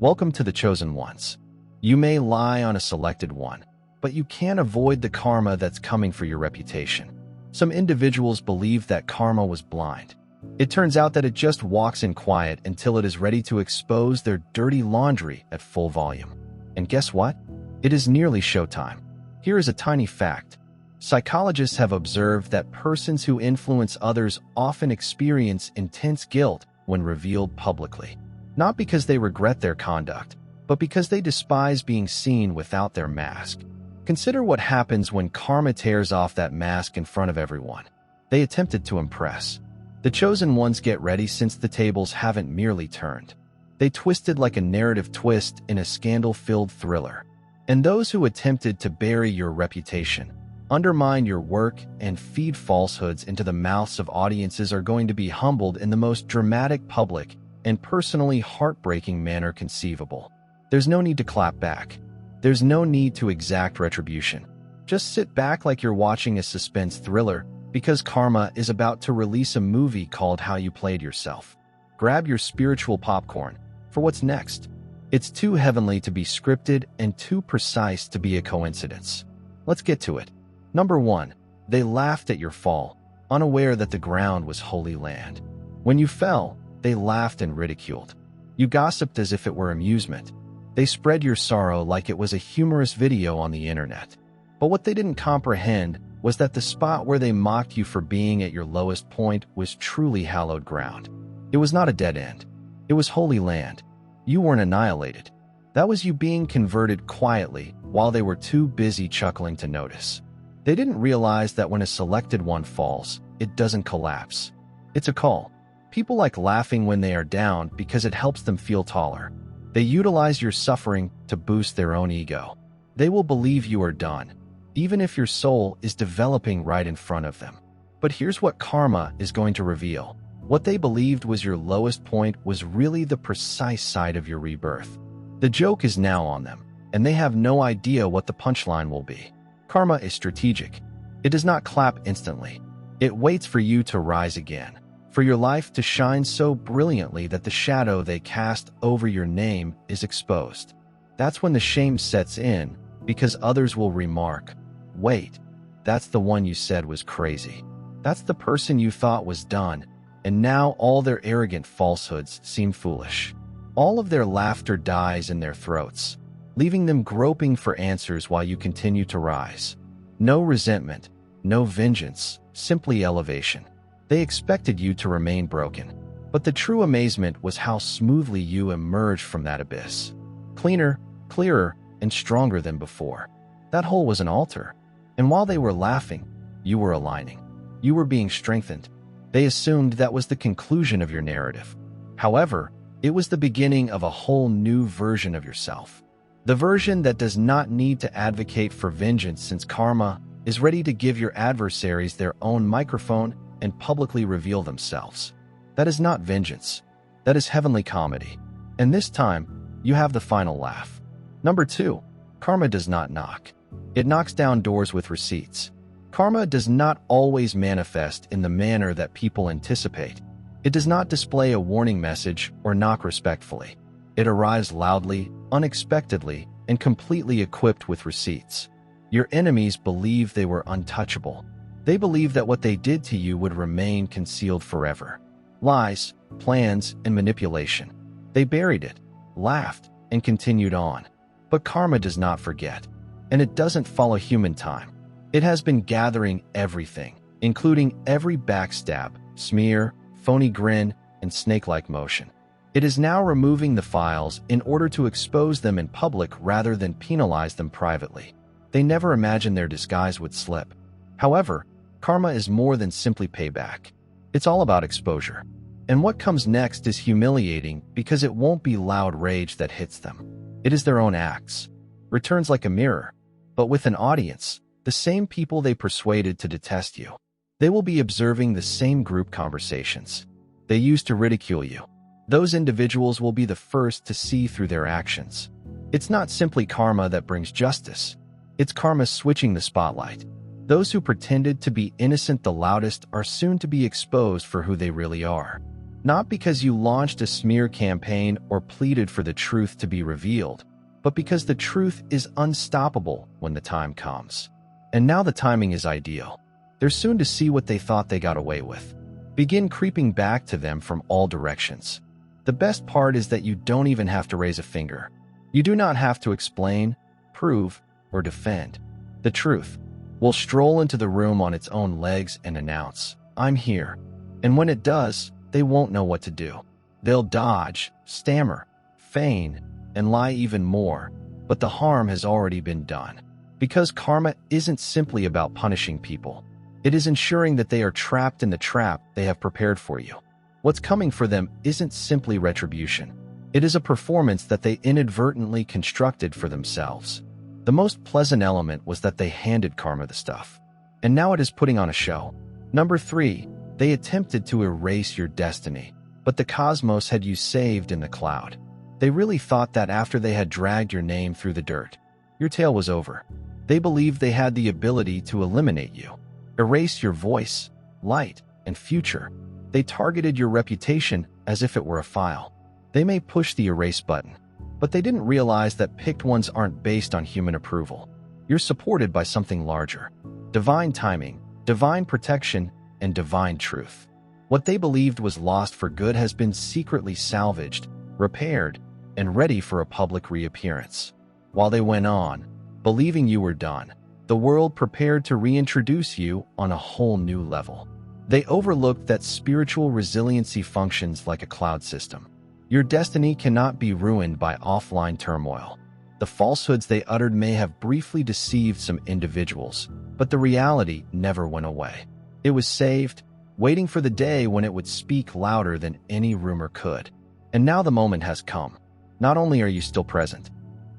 Welcome to the chosen ones. You may lie on a selected one, but you can't avoid the karma that's coming for your reputation. Some individuals believe that karma was blind. It turns out that it just walks in quiet until it is ready to expose their dirty laundry at full volume. And guess what? It is nearly showtime. Here is a tiny fact. Psychologists have observed that persons who influence others often experience intense guilt when revealed publicly. Not because they regret their conduct, but because they despise being seen without their mask. Consider what happens when karma tears off that mask in front of everyone. They attempted to impress. The chosen ones get ready since the tables haven't merely turned. They twisted like a narrative twist in a scandal-filled thriller. And those who attempted to bury your reputation, undermine your work, and feed falsehoods into the mouths of audiences are going to be humbled in the most dramatic, public, and personally heartbreaking manner conceivable. There's no need to clap back. There's no need to exact retribution. Just sit back like you're watching a suspense thriller, because karma is about to release a movie called How You Played Yourself. Grab your spiritual popcorn for what's next. It's too heavenly to be scripted and too precise to be a coincidence. Let's get to it. Number 1. They laughed at your fall, unaware that the ground was holy land. When you fell, they laughed and ridiculed. You gossiped as if it were amusement. They spread your sorrow like it was a humorous video on the internet. But what they didn't comprehend was that the spot where they mocked you for being at your lowest point was truly hallowed ground. It was not a dead end. It was holy land. You weren't annihilated. That was you being converted quietly while they were too busy chuckling to notice. They didn't realize that when a selected one falls, it doesn't collapse. It's a call. People like laughing when they are down because it helps them feel taller. They utilize your suffering to boost their own ego. They will believe you are done, even if your soul is developing right in front of them. But here's what karma is going to reveal. What they believed was your lowest point was really the precise side of your rebirth. The joke is now on them, and they have no idea what the punchline will be. Karma is strategic. It does not clap instantly. It waits for you to rise again, for your life to shine so brilliantly that the shadow they cast over your name is exposed. That's when the shame sets in, because others will remark, "Wait, that's the one you said was crazy. That's the person you thought was done." And now all their arrogant falsehoods seem foolish. All of their laughter dies in their throats, leaving them groping for answers while you continue to rise. No resentment, no vengeance, simply elevation. They expected you to remain broken, but the true amazement was how smoothly you emerged from that abyss. Cleaner, clearer, and stronger than before. That hole was an altar, and while they were laughing, you were aligning. You were being strengthened. They assumed that was the conclusion of your narrative. However, it was the beginning of a whole new version of yourself. The version that does not need to advocate for vengeance, since karma is ready to give your adversaries their own microphone and publicly reveal themselves. That is not vengeance. That is heavenly comedy. And this time, you have the final laugh. Number 2, karma does not knock. It knocks down doors with receipts. Karma does not always manifest in the manner that people anticipate. It does not display a warning message or knock respectfully. It arrives loudly, unexpectedly, and completely equipped with receipts. Your enemies believe they were untouchable. They believe that what they did to you would remain concealed forever. Lies, plans, and manipulation. They buried it, laughed, and continued on. But karma does not forget, and it doesn't follow human time. It has been gathering everything, including every backstab, smear, phony grin, and snake-like motion. It is now removing the files in order to expose them in public rather than penalize them privately. They never imagined their disguise would slip. However, karma is more than simply payback. It's all about exposure. And what comes next is humiliating because it won't be loud rage that hits them. It is their own acts. Returns like a mirror, but with an audience. The same people they persuaded to detest you. They will be observing the same group conversations they used to ridicule you. Those individuals will be the first to see through their actions. It's not simply karma that brings justice. It's karma switching the spotlight. Those who pretended to be innocent the loudest are soon to be exposed for who they really are. Not because you launched a smear campaign or pleaded for the truth to be revealed, but because the truth is unstoppable when the time comes. And now the timing is ideal. They're soon to see what they thought they got away with. Begin creeping back to them from all directions. The best part is that you don't even have to raise a finger. You do not have to explain, prove, or defend. The truth will stroll into the room on its own legs and announce, "I'm here." And when it does, they won't know what to do. They'll dodge, stammer, feign, and lie even more, but the harm has already been done. Because karma isn't simply about punishing people. It is ensuring that they are trapped in the trap they have prepared for you. What's coming for them isn't simply retribution. It is a performance that they inadvertently constructed for themselves. The most pleasant element was that they handed karma the stuff. And now it is putting on a show. Number 3, they attempted to erase your destiny, but the cosmos had you saved in the cloud. They really thought that after they had dragged your name through the dirt, your tale was over. They believed they had the ability to eliminate you, erase your voice, light, and future. They targeted your reputation as if it were a file. They may push the erase button, but they didn't realize that picked ones aren't based on human approval. You're supported by something larger. Divine timing, divine protection, and divine truth. What they believed was lost for good has been secretly salvaged, repaired, and ready for a public reappearance. While they went on, believing you were done, the world prepared to reintroduce you on a whole new level. They overlooked that spiritual resiliency functions like a cloud system. Your destiny cannot be ruined by offline turmoil. The falsehoods they uttered may have briefly deceived some individuals, but the reality never went away. It was saved, waiting for the day when it would speak louder than any rumor could. And now the moment has come. Not only are you still present,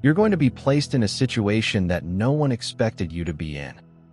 you're going to be placed in a situation that no one expected you to be in.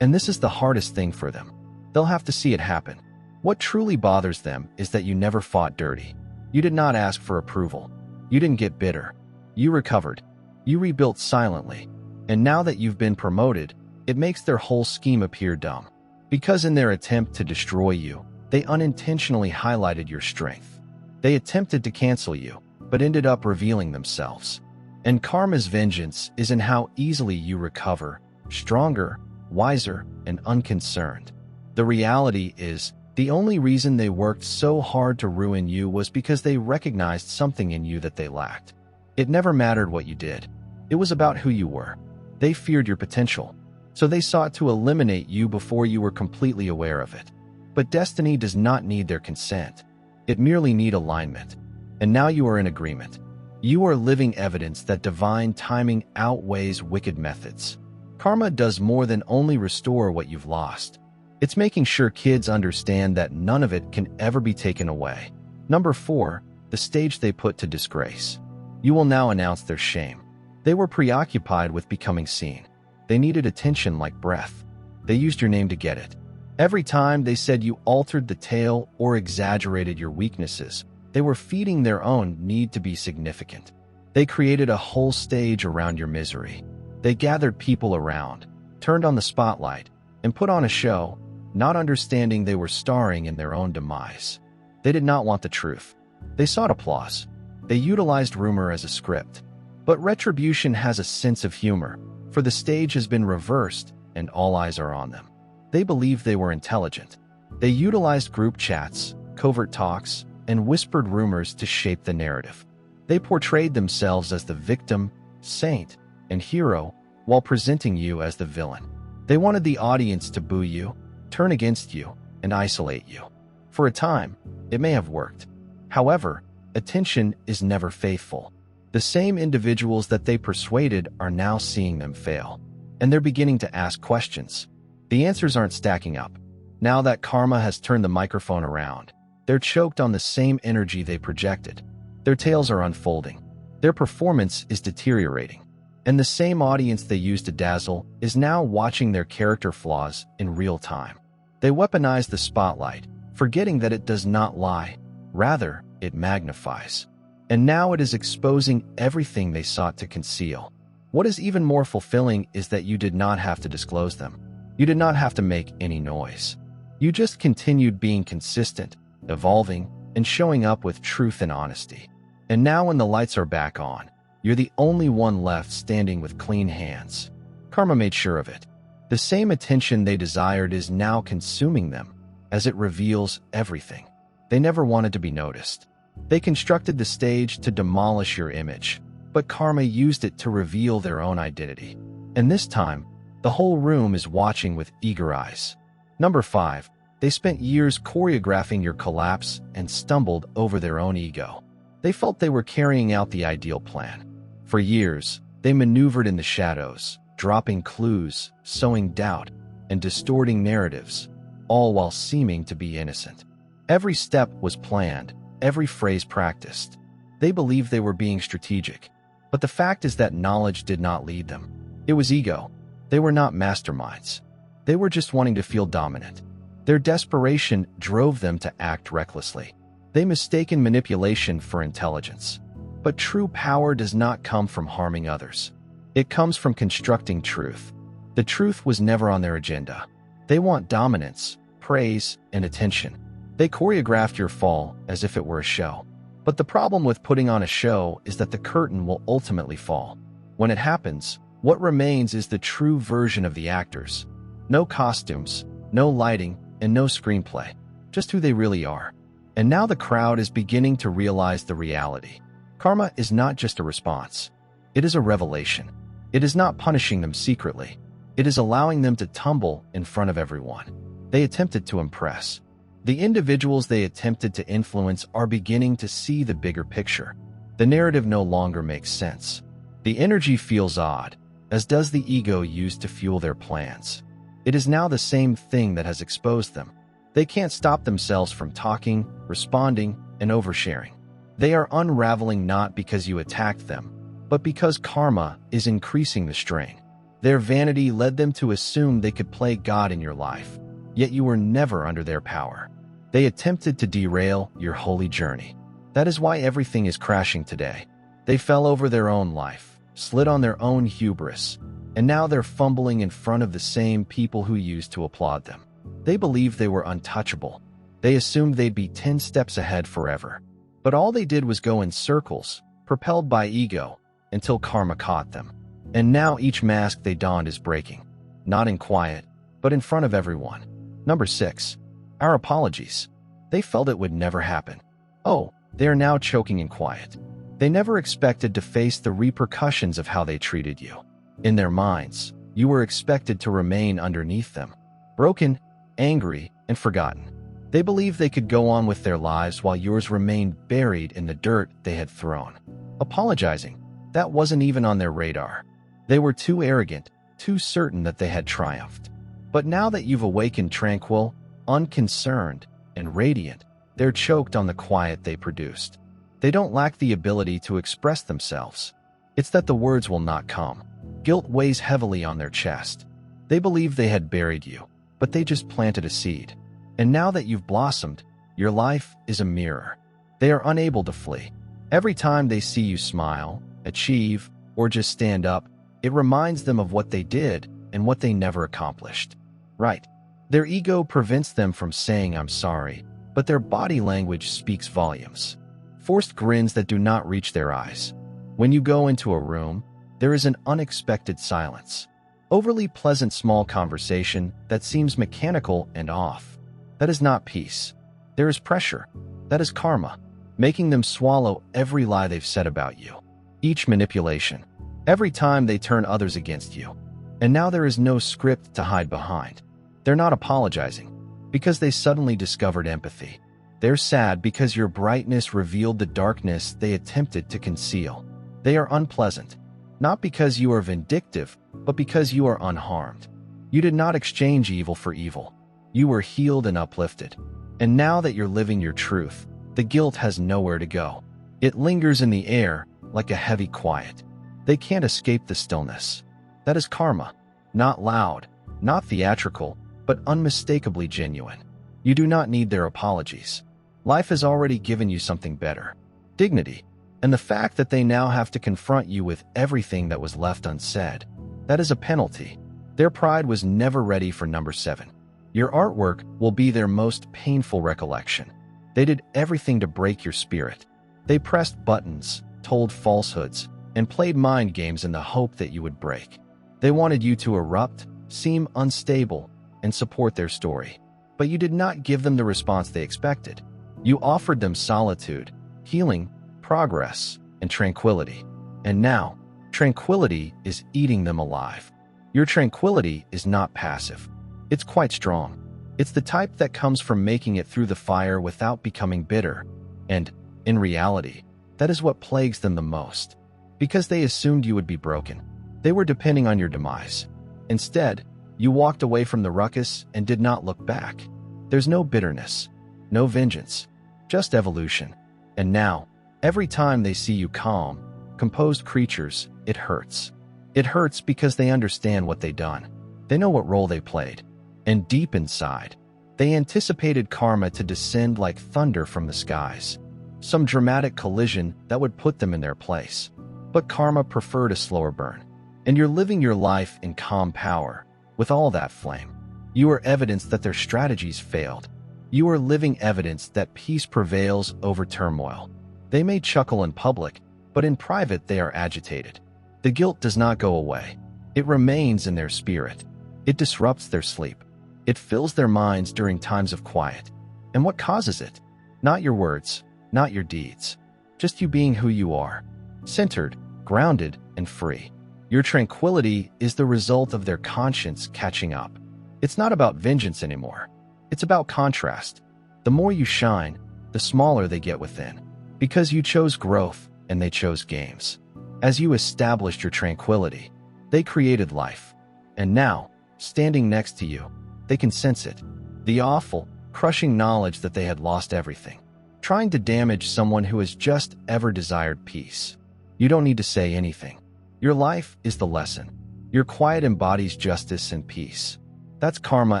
And this is the hardest thing for them. They'll have to see it happen. What truly bothers them is that you never fought dirty. You did not ask for approval. You didn't get bitter. You recovered. You rebuilt silently. And now that you've been promoted, it makes their whole scheme appear dumb. Because in their attempt to destroy you, they unintentionally highlighted your strength. They attempted to cancel you, but ended up revealing themselves. And karma's vengeance is in how easily you recover, stronger, wiser, and unconcerned. The reality is, the only reason they worked so hard to ruin you was because they recognized something in you that they lacked. It never mattered what you did. It was about who you were. They feared your potential, so they sought to eliminate you before you were completely aware of it. But destiny does not need their consent. It merely needs alignment. And now you are in agreement. You are living evidence that divine timing outweighs wicked methods. Karma does more than only restore what you've lost. It's making sure kids understand that none of it can ever be taken away. Number 4, the stage they put to disgrace. You will now announce their shame. They were preoccupied with becoming seen. They needed attention like breath. They used your name to get it. Every time they said you altered the tale or exaggerated your weaknesses, they were feeding their own need to be significant. They created a whole stage around your misery. They gathered people around, turned on the spotlight, and put on a show, not understanding they were starring in their own demise. They did not want the truth. They sought applause. They utilized rumor as a script. But retribution has a sense of humor, for the stage has been reversed and all eyes are on them. They believed they were intelligent. They utilized group chats, covert talks, and whispered rumors to shape the narrative. They portrayed themselves as the victim, saint, and hero while presenting you as the villain. They wanted the audience to boo you, turn against you, and isolate you. For a time, it may have worked. However, attention is never faithful. The same individuals that they persuaded are now seeing them fail, and they're beginning to ask questions. The answers aren't stacking up. Now that karma has turned the microphone around, they're choked on the same energy they projected. Their tales are unfolding. Their performance is deteriorating. And the same audience they used to dazzle is now watching their character flaws in real time. They weaponize the spotlight, forgetting that it does not lie. Rather, it magnifies. And now it is exposing everything they sought to conceal. What is even more fulfilling is that you did not have to disclose them. You did not have to make any noise. You just continued being consistent, evolving, and showing up with truth and honesty. And now when the lights are back on, you're the only one left standing with clean hands. Karma made sure of it. The same attention they desired is now consuming them, as it reveals everything. They never wanted to be noticed. They constructed the stage to demolish your image, but karma used it to reveal their own identity. And this time, the whole room is watching with eager eyes. Number 5. They spent years choreographing your collapse and stumbled over their own ego. They felt they were carrying out the ideal plan. For years, they maneuvered in the shadows, dropping clues, sowing doubt, and distorting narratives, all while seeming to be innocent. Every step was planned, every phrase practiced. They believed they were being strategic, but the fact is that knowledge did not lead them. It was ego. They were not masterminds. They were just wanting to feel dominant. Their desperation drove them to act recklessly. They mistaken manipulation for intelligence. But true power does not come from harming others. It comes from constructing truth. The truth was never on their agenda. They want dominance, praise, and attention. They choreographed your fall as if it were a show. But the problem with putting on a show is that the curtain will ultimately fall. When it happens, what remains is the true version of the actors. No costumes, no lighting, and no screenplay. Just who they really are. And now the crowd is beginning to realize the reality. Karma is not just a response. It is a revelation. It is not punishing them secretly. It is allowing them to tumble in front of everyone. They attempted to impress. The individuals they attempted to influence are beginning to see the bigger picture. The narrative no longer makes sense. The energy feels odd, as does the ego used to fuel their plans. It is now the same thing that has exposed them. They can't stop themselves from talking, responding, and oversharing. They are unraveling not because you attacked them, but because karma is increasing the strain. Their vanity led them to assume they could play God in your life, yet you were never under their power. They attempted to derail your holy journey. That is why everything is crashing today. They fell over their own life, slid on their own hubris, and now they're fumbling in front of the same people who used to applaud them. They believed they were untouchable. They assumed they'd be 10 steps ahead forever. But all they did was go in circles, propelled by ego, until karma caught them. And now each mask they donned is breaking. Not in quiet, but in front of everyone. Number 6. Our apologies. They felt it would never happen. Oh, they are now choking in quiet. They never expected to face the repercussions of how they treated you. In their minds, you were expected to remain underneath them. Broken, angry, and forgotten. They believed they could go on with their lives while yours remained buried in the dirt they had thrown. Apologizing, that wasn't even on their radar. They were too arrogant, too certain that they had triumphed. But now that you've awakened tranquil, unconcerned, and radiant, they're choked on the quiet they produced. They don't lack the ability to express themselves. It's that the words will not come. Guilt weighs heavily on their chest. They believe they had buried you, but they just planted a seed. And now that you've blossomed, your life is a mirror. They are unable to flee. Every time they see you smile, achieve, or just stand up, it reminds them of what they did and what they never accomplished. Right. Their ego prevents them from saying I'm sorry, but their body language speaks volumes. Forced grins that do not reach their eyes. When you go into a room, there is an unexpected silence. Overly pleasant small conversation that seems mechanical and off. That is not peace. There is pressure. That is karma, making them swallow every lie they've said about you. Each manipulation. Every time they turn others against you. And now there is no script to hide behind. They're not apologizing because they suddenly discovered empathy. They're sad because your brightness revealed the darkness they attempted to conceal. They are unpleasant, not because you are vindictive, but because you are unharmed. You did not exchange evil for evil. You were healed and uplifted. And now that you're living your truth, the guilt has nowhere to go. It lingers in the air like a heavy quiet. They can't escape the stillness. That is karma. Not loud, not theatrical, but unmistakably genuine. You do not need their apologies. Life has already given you something better. Dignity. And the fact that they now have to confront you with everything that was left unsaid. That is a penalty. Their pride was never ready for number 7. Your artwork will be their most painful recollection. They did everything to break your spirit. They pressed buttons, told falsehoods, and played mind games in the hope that you would break. They wanted you to erupt, seem unstable, and support their story. But you did not give them the response they expected. You offered them solitude, healing, progress, and tranquility. And now, tranquility is eating them alive. Your tranquility is not passive. It's quite strong. It's the type that comes from making it through the fire without becoming bitter. And, in reality, that is what plagues them the most. Because they assumed you would be broken. They were depending on your demise. Instead, you walked away from the ruckus and did not look back. There's no bitterness, no vengeance, just evolution. And now, every time they see you calm, composed creatures, it hurts. It hurts because they understand what they've done. They know what role they played. And deep inside, they anticipated karma to descend like thunder from the skies. Some dramatic collision that would put them in their place. But karma preferred a slower burn. And you're living your life in calm power, with all that flame. You are evidence that their strategies failed. You are living evidence that peace prevails over turmoil. They may chuckle in public, but in private they are agitated. The guilt does not go away. It remains in their spirit. It disrupts their sleep. It fills their minds during times of quiet. And what causes it? Not your words, not your deeds. Just you being who you are. Centered, grounded, and free. Your tranquility is the result of their conscience catching up. It's not about vengeance anymore. It's about contrast. The more you shine, the smaller they get within. Because you chose growth and they chose games. As you established your tranquility, they created life. And now, standing next to you, they can sense it. The awful, crushing knowledge that they had lost everything. Trying to damage someone who has just ever desired peace. You don't need to say anything. Your life is the lesson. Your quiet embodies justice and peace. That's karma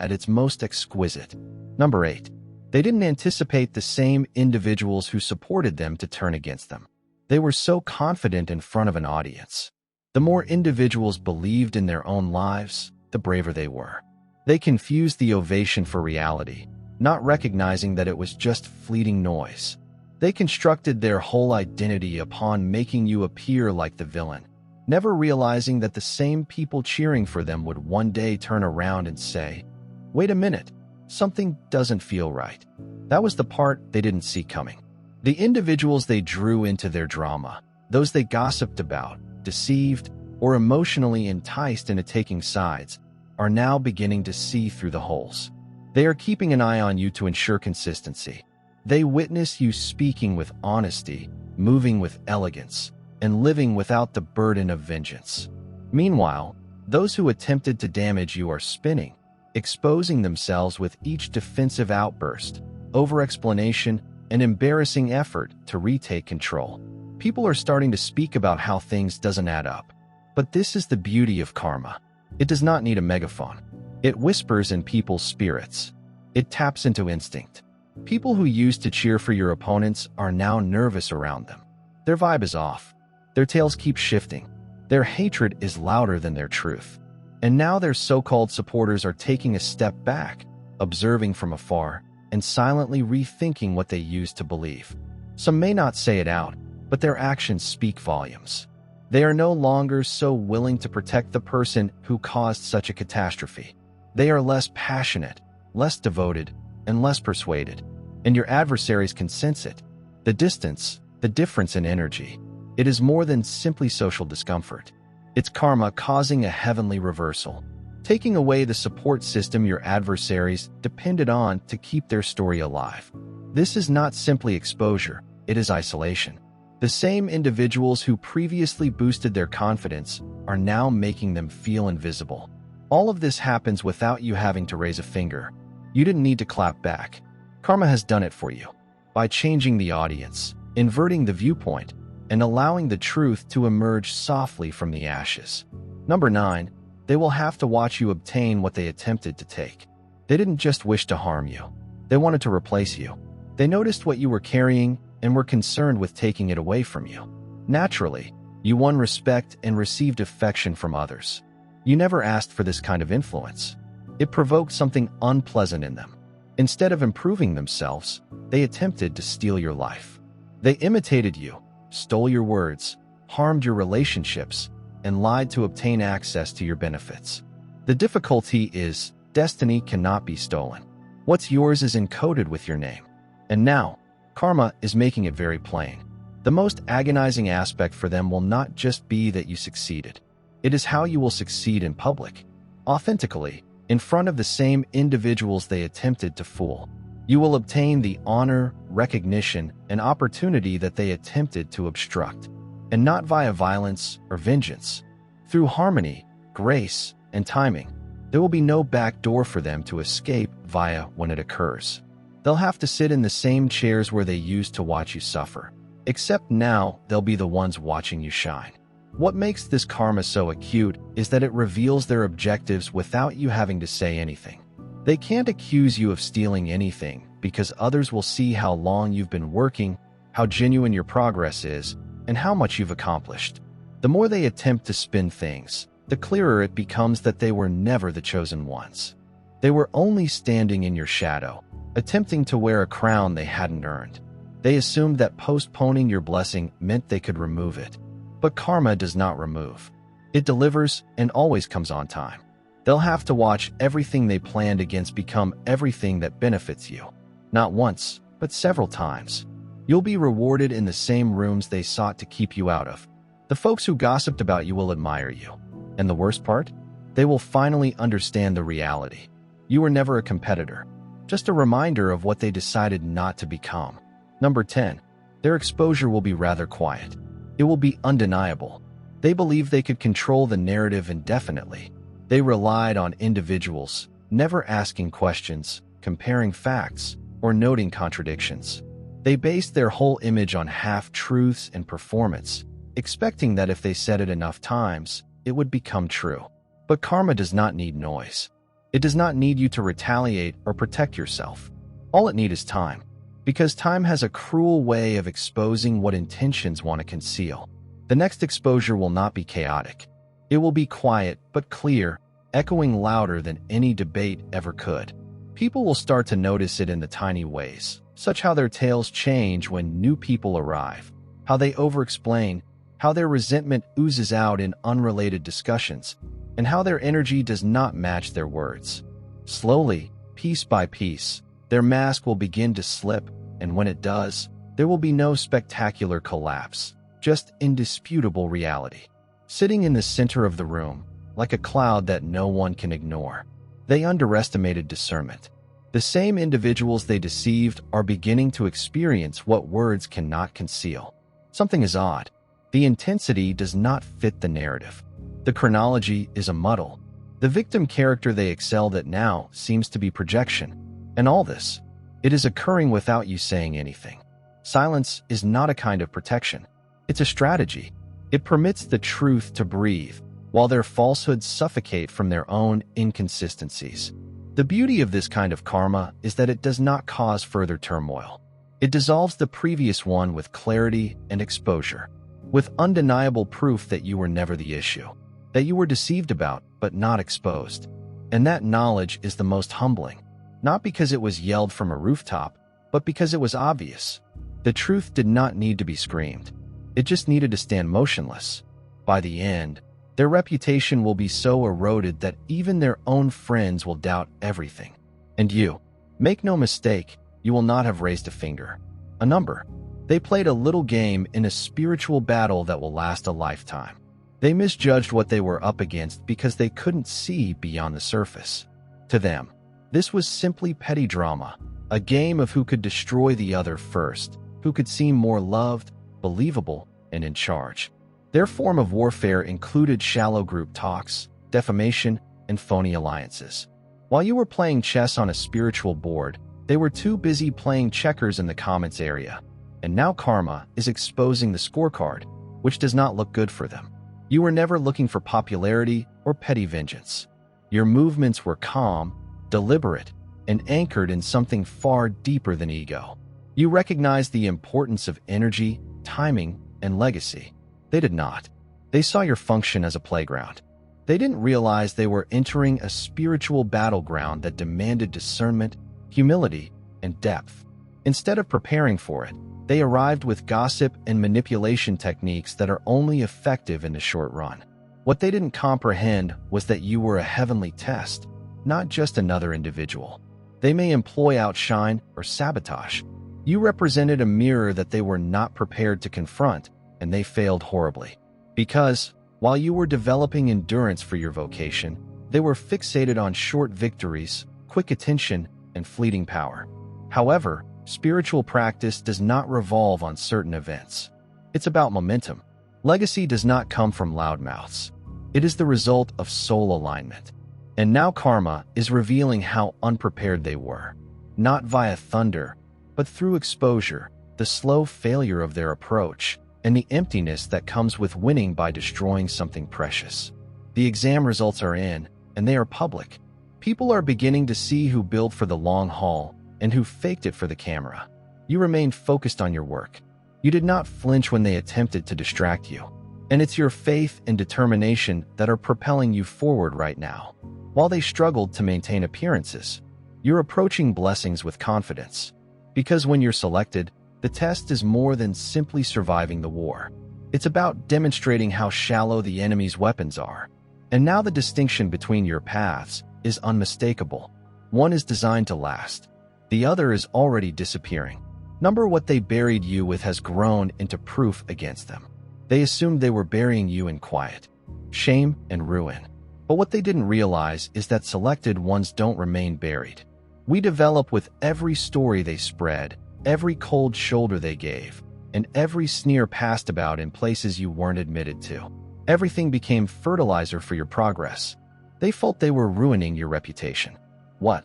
at its most exquisite. Number 8. They didn't anticipate the same individuals who supported them to turn against them. They were so confident in front of an audience. The more individuals believed in their own lives, the braver they were. They confused the ovation for reality, not recognizing that it was just fleeting noise. They constructed their whole identity upon making you appear like the villain, never realizing that the same people cheering for them would one day turn around and say, "Wait a minute, something doesn't feel right." That was the part they didn't see coming. The individuals they drew into their drama, those they gossiped about, deceived, or emotionally enticed into taking sides, are now beginning to see through the holes. They are keeping an eye on you to ensure consistency. They witness you speaking with honesty, moving with elegance, and living without the burden of vengeance. Meanwhile, those who attempted to damage you are spinning, exposing themselves with each defensive outburst, over-explanation, and embarrassing effort to retake control. People are starting to speak about how things doesn't add up. But this is the beauty of karma. It does not need a megaphone. It whispers in people's spirits. It taps into instinct. People who used to cheer for your opponents are now nervous around them. Their vibe is off. Their tails keep shifting. Their hatred is louder than their truth. And now their so-called supporters are taking a step back, observing from afar, and silently rethinking what they used to believe. Some may not say it out, but their actions speak volumes. They are no longer so willing to protect the person who caused such a catastrophe. They are less passionate, less devoted, and less persuaded. And your adversaries can sense it. The distance, the difference in energy. It is more than simply social discomfort. It's karma causing a heavenly reversal, taking away the support system your adversaries depended on to keep their story alive. This is not simply exposure, it is isolation. The same individuals who previously boosted their confidence are now making them feel invisible. All of this happens without you having to raise a finger. You didn't need to clap back. Karma has done it for you. By changing the audience, inverting the viewpoint, and allowing the truth to emerge softly from the ashes. Number 9, they will have to watch you obtain what they attempted to take. They didn't just wish to harm you. They wanted to replace you. They noticed what you were carrying and were concerned with taking it away from you. Naturally, you won respect and received affection from others. You never asked for this kind of influence. It provoked something unpleasant in them. Instead of improving themselves, they attempted to steal your life. They imitated you, stole your words, harmed your relationships, and lied to obtain access to your benefits. The difficulty is, destiny cannot be stolen. What's yours is encoded with your name. And now, karma is making it very plain. The most agonizing aspect for them will not just be that you succeeded. It is how you will succeed in public, authentically, in front of the same individuals they attempted to fool. You will obtain the honor, recognition, and opportunity that they attempted to obstruct, and not via violence or vengeance. Through harmony, grace, and timing, there will be no back door for them to escape via when it occurs. They'll have to sit in the same chairs where they used to watch you suffer, except now they'll be the ones watching you shine. What makes this karma so acute is that it reveals their objectives without you having to say anything. They can't accuse you of stealing anything because others will see how long you've been working, how genuine your progress is, and how much you've accomplished. The more they attempt to spin things, the clearer it becomes that they were never the chosen ones. They were only standing in your shadow, attempting to wear a crown they hadn't earned. They assumed that postponing your blessing meant they could remove it. But karma does not remove. It delivers and always comes on time. They'll have to watch everything they planned against become everything that benefits you. Not once, but several times. You'll be rewarded in the same rooms they sought to keep you out of. The folks who gossiped about you will admire you. And the worst part? They will finally understand the reality. You were never a competitor. Just a reminder of what they decided not to become. Number 10. Their exposure will be rather quiet. It will be undeniable. They believed they could control the narrative indefinitely. They relied on individuals, never asking questions, comparing facts, or noting contradictions. They based their whole image on half-truths and performance, expecting that if they said it enough times, it would become true. But karma does not need noise. It does not need you to retaliate or protect yourself. All it needs is time. Because time has a cruel way of exposing what intentions want to conceal. The next exposure will not be chaotic. It will be quiet but clear, echoing louder than any debate ever could. People will start to notice it in the tiny ways, such how their tales change when new people arrive, how they over-explain, how their resentment oozes out in unrelated discussions, and how their energy does not match their words. Slowly, piece by piece, their mask will begin to slip, and when it does, there will be no spectacular collapse, just indisputable reality. Sitting in the center of the room, like a cloud that no one can ignore. They underestimated discernment. The same individuals they deceived are beginning to experience what words cannot conceal. Something is odd. The intensity does not fit the narrative. The chronology is a muddle. The victim character they excelled at now seems to be projection. And all this, it is occurring without you saying anything. Silence is not a kind of protection. It's a strategy. It permits the truth to breathe, while their falsehoods suffocate from their own inconsistencies. The beauty of this kind of karma is that it does not cause further turmoil. It dissolves the previous one with clarity and exposure, with undeniable proof that you were never the issue, that you were deceived about but not exposed. And that knowledge is the most humbling. Not because it was yelled from a rooftop, but because it was obvious. The truth did not need to be screamed. It just needed to stand motionless. By the end, their reputation will be so eroded that even their own friends will doubt everything. And you, make no mistake, you will not have raised a finger, a number. They played a little game in a spiritual battle that will last a lifetime. They misjudged what they were up against because they couldn't see beyond the surface. To them, this was simply petty drama, a game of who could destroy the other first, who could seem more loved, believable, and in charge. Their form of warfare included shallow group talks, defamation, and phony alliances. While you were playing chess on a spiritual board, they were too busy playing checkers in the comments area. And now karma is exposing the scorecard, which does not look good for them. You were never looking for popularity or petty vengeance. Your movements were calm, deliberate, and anchored in something far deeper than ego. You recognized the importance of energy, timing, and legacy. They did not. They saw your function as a playground. They didn't realize they were entering a spiritual battleground that demanded discernment, humility, and depth. Instead of preparing for it, they arrived with gossip and manipulation techniques that are only effective in the short run. What they didn't comprehend was that you were a heavenly test, not just another individual. They may employ outshine or sabotage. You represented a mirror that they were not prepared to confront, and they failed horribly. Because, while you were developing endurance for your vocation, they were fixated on short victories, quick attention, and fleeting power. However, spiritual practice does not revolve on certain events. It's about momentum. Legacy does not come from loud mouths. It is the result of soul alignment. And now karma is revealing how unprepared they were. Not via thunder, but through exposure, the slow failure of their approach, and the emptiness that comes with winning by destroying something precious. The exam results are in, and they are public. People are beginning to see who built for the long haul and who faked it for the camera. You remained focused on your work. You did not flinch when they attempted to distract you. And it's your faith and determination that are propelling you forward right now. While they struggled to maintain appearances, you're approaching blessings with confidence. Because when you're selected, the test is more than simply surviving the war. It's about demonstrating how shallow the enemy's weapons are. And now the distinction between your paths is unmistakable. One is designed to last. The other is already disappearing. What they buried you with has grown into proof against them. They assumed they were burying you in quiet, shame, and ruin. But what they didn't realize is that selected ones don't remain buried. We develop with every story they spread, every cold shoulder they gave, and every sneer passed about in places you weren't admitted to. Everything became fertilizer for your progress. They felt they were ruining your reputation. What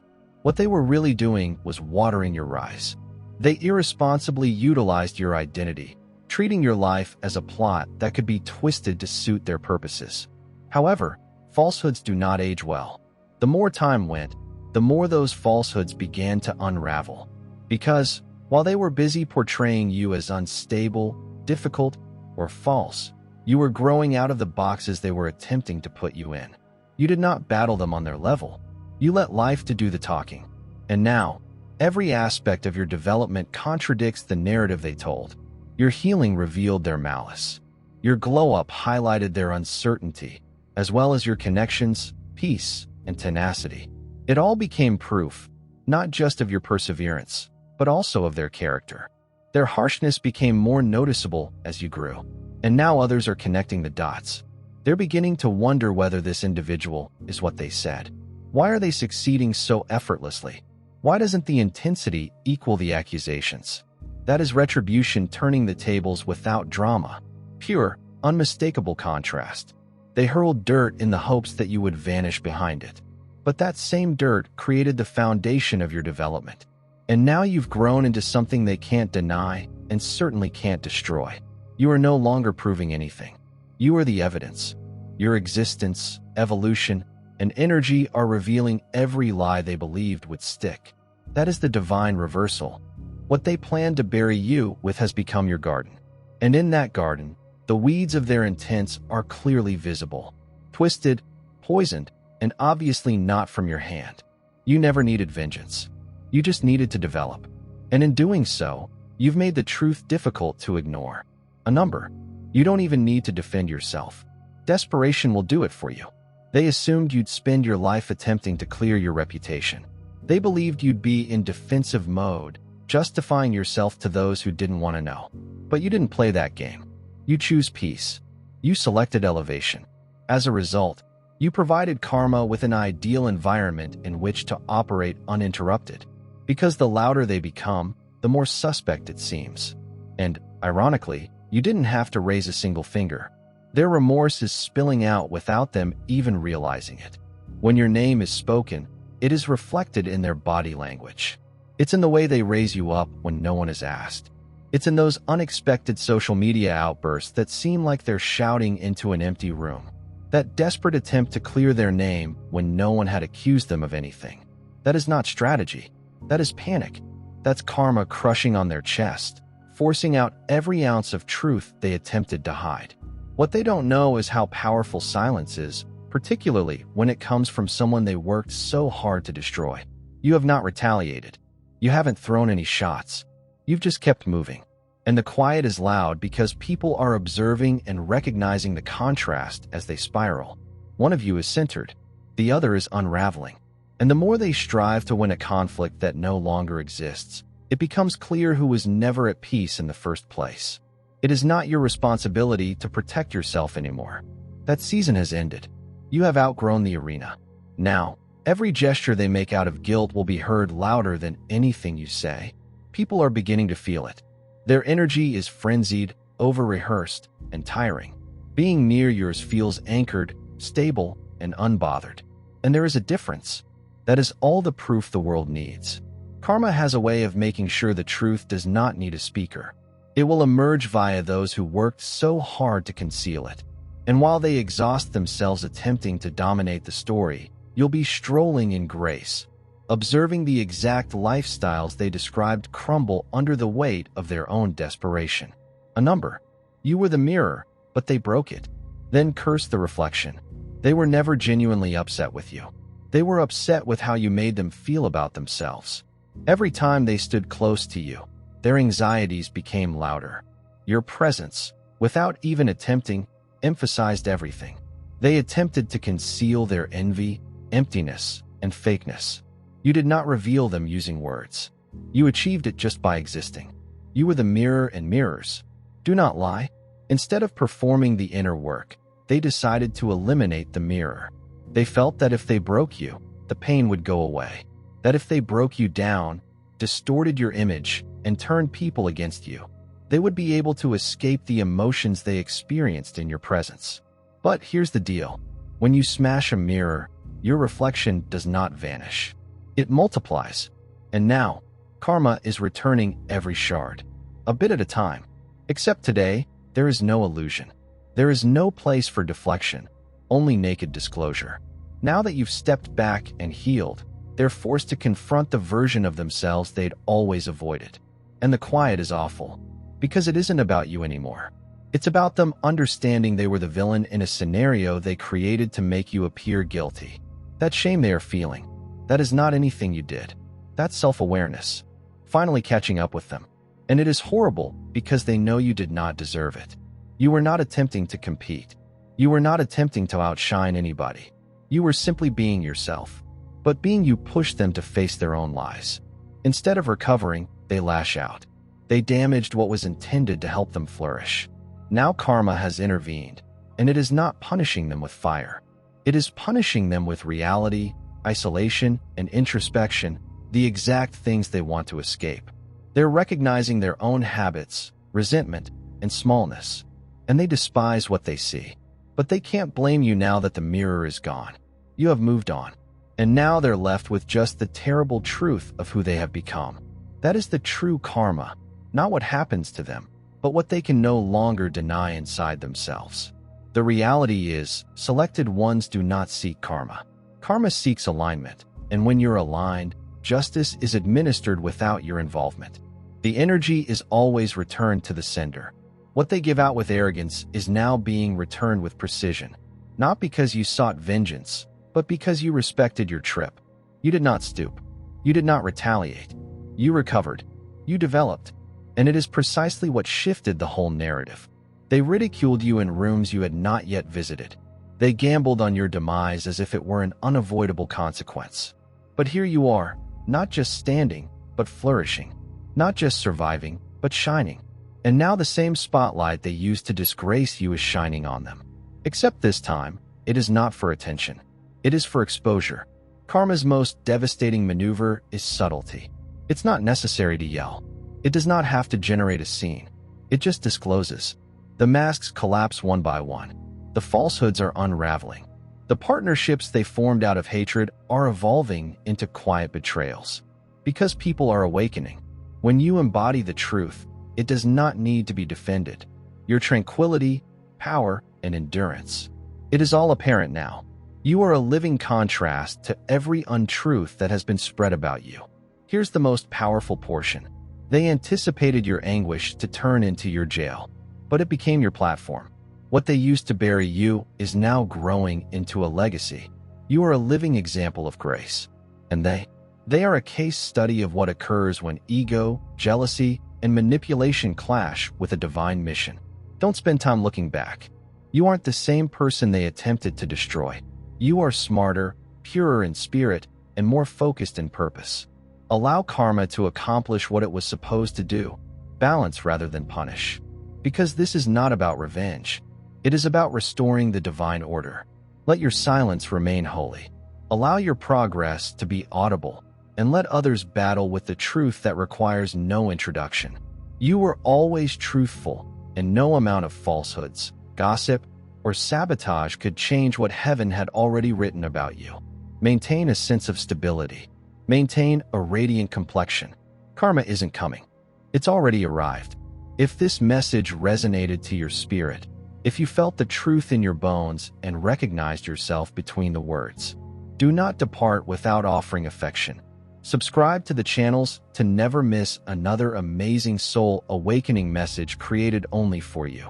they were really doing was watering your rise. They irresponsibly utilized your identity, treating your life as a plot that could be twisted to suit their purposes. However, falsehoods do not age well. The more time went, the more those falsehoods began to unravel. Because, while they were busy portraying you as unstable, difficult, or false, you were growing out of the boxes they were attempting to put you in. You did not battle them on their level. You let life to do the talking. And now, every aspect of your development contradicts the narrative they told. Your healing revealed their malice. Your glow-up highlighted their uncertainty, as well as your connections, peace, and tenacity. It all became proof, not just of your perseverance, but also of their character. Their harshness became more noticeable as you grew. And now others are connecting the dots. They're beginning to wonder whether this individual is what they said. Why are they succeeding so effortlessly? Why doesn't the intensity equal the accusations? That is retribution turning the tables without drama. Pure, unmistakable contrast. They hurled dirt in the hopes that you would vanish behind it. But that same dirt created the foundation of your development. And now you've grown into something they can't deny and certainly can't destroy. You are no longer proving anything. You are the evidence. Your existence, evolution, and energy are revealing every lie they believed would stick. That is the divine reversal. What they planned to bury you with has become your garden. And in that garden, the weeds of their intents are clearly visible. Twisted, poisoned, and obviously not from your hand. You never needed vengeance. You just needed to develop. And in doing so, you've made the truth difficult to ignore. A number. You don't even need to defend yourself. Desperation will do it for you. They assumed you'd spend your life attempting to clear your reputation. They believed you'd be in defensive mode, justifying yourself to those who didn't want to know. But you didn't play that game. You choose peace. You selected elevation. As a result, you provided karma with an ideal environment in which to operate uninterrupted. Because the louder they become, the more suspect it seems. And, ironically, you didn't have to raise a single finger. Their remorse is spilling out without them even realizing it. When your name is spoken, it is reflected in their body language. It's in the way they raise you up when no one is asked. It's in those unexpected social media outbursts that seem like they're shouting into an empty room. That desperate attempt to clear their name when no one had accused them of anything. That is not strategy. That is panic. That's karma crushing on their chest, forcing out every ounce of truth they attempted to hide. What they don't know is how powerful silence is, particularly when it comes from someone they worked so hard to destroy. You have not retaliated. You haven't thrown any shots. You've just kept moving. And the quiet is loud because people are observing and recognizing the contrast as they spiral. One of you is centered, the other is unraveling. And the more they strive to win a conflict that no longer exists, it becomes clear who was never at peace in the first place. It is not your responsibility to protect yourself anymore. That season has ended. You have outgrown the arena. Now, every gesture they make out of guilt will be heard louder than anything you say. People are beginning to feel it. Their energy is frenzied, over-rehearsed, and tiring. Being near yours feels anchored, stable, and unbothered. And there is a difference. That is all the proof the world needs. Karma has a way of making sure the truth does not need a speaker. It will emerge via those who worked so hard to conceal it. And while they exhaust themselves attempting to dominate the story, you'll be strolling in grace, observing the exact lifestyles they described crumble under the weight of their own desperation. A number. You were the mirror, but they broke it. Then cursed the reflection. They were never genuinely upset with you. They were upset with how you made them feel about themselves. Every time they stood close to you, their anxieties became louder. Your presence, without even attempting, emphasized everything. They attempted to conceal their envy, emptiness, and fakeness. You did not reveal them using words. You achieved it just by existing. You were the mirror and mirrors. Do not lie. Instead of performing the inner work, they decided to eliminate the mirror. They felt that if they broke you, the pain would go away. That if they broke you down, distorted your image, and turned people against you, they would be able to escape the emotions they experienced in your presence. But here's the deal. When you smash a mirror, your reflection does not vanish. It multiplies. And now, karma is returning every shard, a bit at a time. Except today, there is no illusion. There is no place for deflection, only naked disclosure. Now that you've stepped back and healed, they're forced to confront the version of themselves they'd always avoided. And the quiet is awful, because it isn't about you anymore. It's about them understanding they were the villain in a scenario they created to make you appear guilty. That shame they are feeling, that is not anything you did. That's self-awareness, finally catching up with them. And it is horrible because they know you did not deserve it. You were not attempting to compete. You were not attempting to outshine anybody. You were simply being yourself. But being you pushed them to face their own lies. Instead of recovering, they lash out. They damaged what was intended to help them flourish. Now karma has intervened, and it is not punishing them with fire. It is punishing them with reality, isolation, and introspection, the exact things they want to escape. They're recognizing their own habits, resentment, and smallness, and they despise what they see. But they can't blame you now that the mirror is gone. You have moved on. And now they're left with just the terrible truth of who they have become. That is the true karma, not what happens to them, but what they can no longer deny inside themselves. The reality is, selected ones do not seek karma. Karma seeks alignment, and when you're aligned, justice is administered without your involvement. The energy is always returned to the sender. What they give out with arrogance is now being returned with precision, not because you sought vengeance, but because you respected your trip. You did not stoop. You did not retaliate. You recovered. You developed. And it is precisely what shifted the whole narrative. They ridiculed you in rooms you had not yet visited. They gambled on your demise as if it were an unavoidable consequence. But here you are, not just standing, but flourishing. Not just surviving, but shining. And now the same spotlight they used to disgrace you is shining on them. Except this time, it is not for attention. It is for exposure. Karma's most devastating maneuver is subtlety. It's not necessary to yell. It does not have to generate a scene. It just discloses. The masks collapse one by one. The falsehoods are unraveling. The partnerships they formed out of hatred are evolving into quiet betrayals. Because people are awakening. When you embody the truth, it does not need to be defended. Your tranquility, power, and endurance. It is all apparent now. You are a living contrast to every untruth that has been spread about you. Here's the most powerful portion. They anticipated your anguish to turn into your jail, but it became your platform. What they used to bury you is now growing into a legacy. You are a living example of grace. And they They are a case study of what occurs when ego, jealousy, and manipulation clash with a divine mission. Don't spend time looking back. You aren't the same person they attempted to destroy. You are smarter, purer in spirit, and more focused in purpose. Allow karma to accomplish what it was supposed to do, balance rather than punish. Because this is not about revenge. It is about restoring the divine order. Let your silence remain holy. Allow your progress to be audible, and let others battle with the truth that requires no introduction. You were always truthful, and no amount of falsehoods, gossip, or sabotage could change what heaven had already written about you. Maintain a sense of stability. Maintain a radiant complexion. Karma isn't coming. It's already arrived. If this message resonated to your spirit, if you felt the truth in your bones and recognized yourself between the words, do not depart without offering affection. Subscribe to the channels to never miss another amazing soul awakening message created only for you.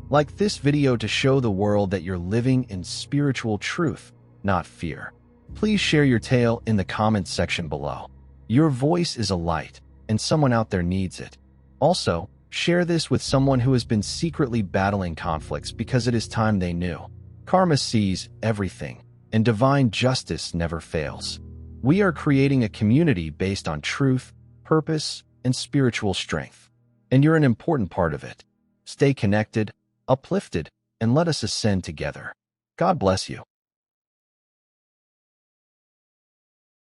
Like this video to show the world that you're living in spiritual truth, not fear. Please share your tale in the comments section below. Your voice is a light, and someone out there needs it. Also, share this with someone who has been secretly battling conflicts because it is time they knew. Karma sees everything, and divine justice never fails. We are creating a community based on truth, purpose, and spiritual strength. And you're an important part of it. Stay connected, uplifted, and let us ascend together. God bless you.